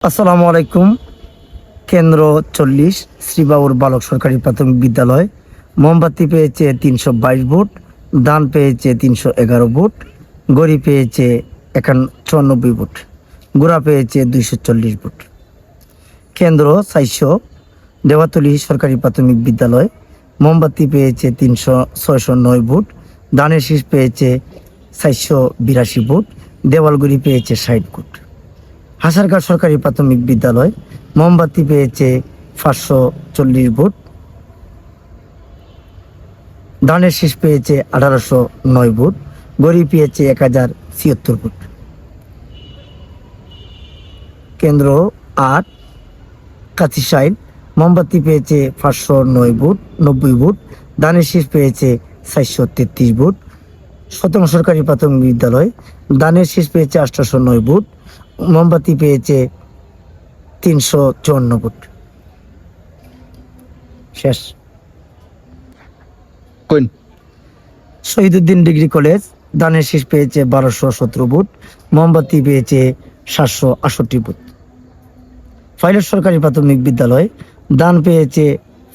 আসসালামু আলাইকুম। কেন্দ্র 40 শ্রীবাবুর বালক সরকারি প্রাথমিক বিদ্যালয়। মোমবাতি পেয়েছে 322 ভোট, দান পেয়েছে 311 ভোট, গড়ি পেয়েছে 94 ভোট, গোড়া পেয়েছে 240 ভোট। কেন্দ্র 400 দেওয়াতলী সরকারি প্রাথমিক বিদ্যালয়। মোমবাতি পেয়েছে 609 ভোট, দানের শীষ পেয়েছে 482 ভোট, দেওয়ালগুড়ি পেয়েছে 60 ভোট। হাসারঘাট সরকারি প্রাথমিক বিদ্যালয়। মোমবাতি পেয়েছে 540 ভোট, দানের শীষ পেয়েছে 1809 ভোট, গড়ি পেয়েছে 1076 ভোট। কেন্দ্র 8 কাছিসাইল। মোমবাতি পেয়েছে 509 ভোট, 90 ভোট, দানের শীষ পেয়েছে 433 ভোট। শতং সরকারি প্রাথমিক বিদ্যালয়। দানের শীষ পেয়েছে 809 ভোট, মোমবাতি পেয়েছে 354 ভোট। শেষ। Shahiduddin degree college. দানের শীষ পেয়েছে 1217 ভোট, মোমবাতি পেয়েছে 768 ভোট। ফাইলার সরকারি প্রাথমিক বিদ্যালয়। দান পেয়েছে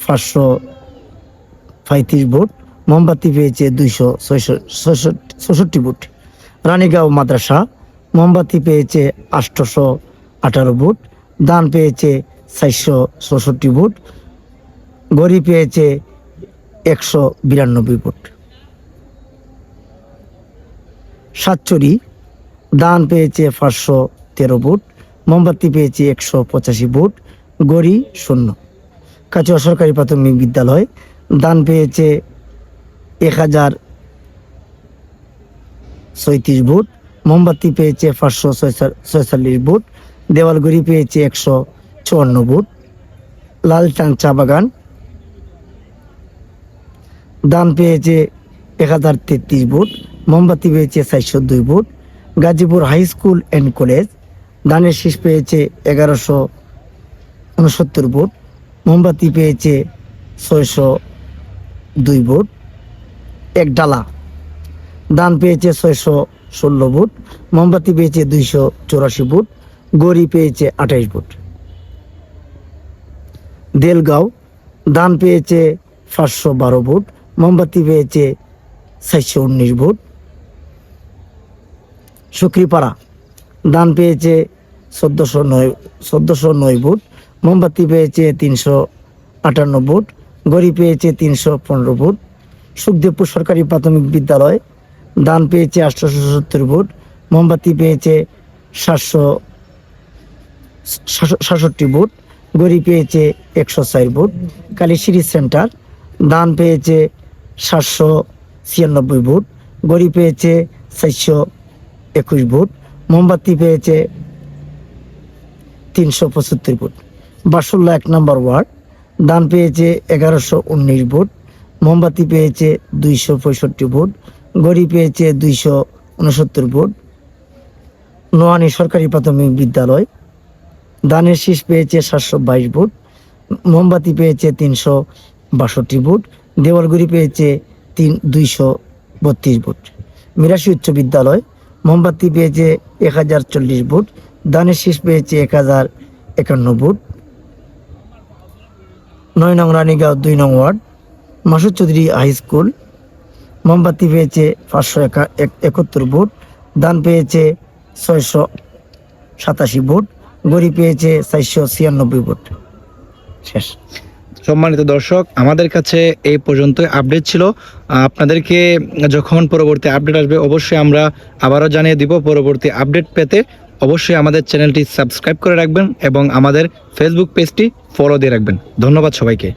535 ভোট, মোমবাতি পেয়েছে 266 ভোট। রানীগাঁও মাদ্রাসা। মোমবাতি পেয়েছে 818 ভোট, দান পেয়েছে 466 ভোট, গড়ি পেয়েছে 192 ভোট। সাতচুরি। দান পেয়েছে 513 ভোট, মোমবাতি পেয়েছে 185 ভোট, গড়ি 0। কাচুয়া সরকারি প্রাথমিক বিদ্যালয়। দান পেয়েছে 1036 ভোট, মোমবাতি পেয়েছে 546 ভোট, দেওয়ালগুড়ি পেয়েছে 154 ভোট। লালটাং চা বাগান। দান পেয়েছে 1033 ভোট, মোমবাতি পেয়েছে 402 ভোট। Gazipur high school and college. দানের শীষ পেয়েছে 1169 ভোট, মোমবাতি পেয়েছে 602 ভোট। একডালা। দান পেয়েছে 616 ভোট, মোমবাতি পেয়েছে 284 ভোট, গড়ি পেয়েছে 28 ভোট। দেলগাঁও। দান পেয়েছে 512 ভোট, মোমবাতি পেয়েছে 419 ভোট। সুক্রিপাড়া। দান পেয়েছে 1409 ভোট, মোমবাতি পেয়েছে 358 ভোট, গড়ি পেয়েছে 315 ভোট। সুখদেবপুর সরকারি প্রাথমিক বিদ্যালয়। দান পেয়েছে 877 ভোট, মোমবাতি পেয়েছে 767 ভোট, গড়ি পেয়েছে 104 ভোট। কালীশ্রী সেন্টার। দান পেয়েছে 796 ভোট, গড়ি পেয়েছে 421 ভোট, মোমবাতি পেয়েছে 375 ভোট। বাসুল্লা 1 নম্বর ওয়ার্ড। দান পেয়েছে 1119 ভোট, মোমবাতি পেয়েছে 265 ভোট, গড়ি পেয়েছে 269 ভোট। নোয়ানী সরকারি প্রাথমিক বিদ্যালয়। দানের শীষ পেয়েছে 722 ভোট, মোমবাতি পেয়েছে 362 ভোট, দেওয়ালগুড়ি পেয়েছে 232 ভোট। মিরাশি উচ্চ বিদ্যালয়। মোমবাতি পেয়েছে 1040 ভোট, দানের শীষ পেয়েছে 1051 ভোট। 9 নং রানীগাঁও 2 নং ward. Masud Chowdhury high school. মোমবাতি পেয়েছে 571 ভোট, দান পেয়েছে 687 ভোট, গড়ি পেয়েছে 496 ভোট। শেষ। সম্মানিত দর্শক, আমাদের কাছে এই পর্যন্ত আপডেট ছিল। আপনাদেরকে যখন পরবর্তী আপডেট আসবে অবশ্যই আমরা আবারও জানিয়ে দিব। পরবর্তী আপডেট পেতে অবশ্যই আমাদের চ্যানেলটি সাবস্ক্রাইব করে রাখবেন এবং আমাদের ফেসবুক পেজটি ফলো দিয়ে রাখবেন। ধন্যবাদ সবাইকে।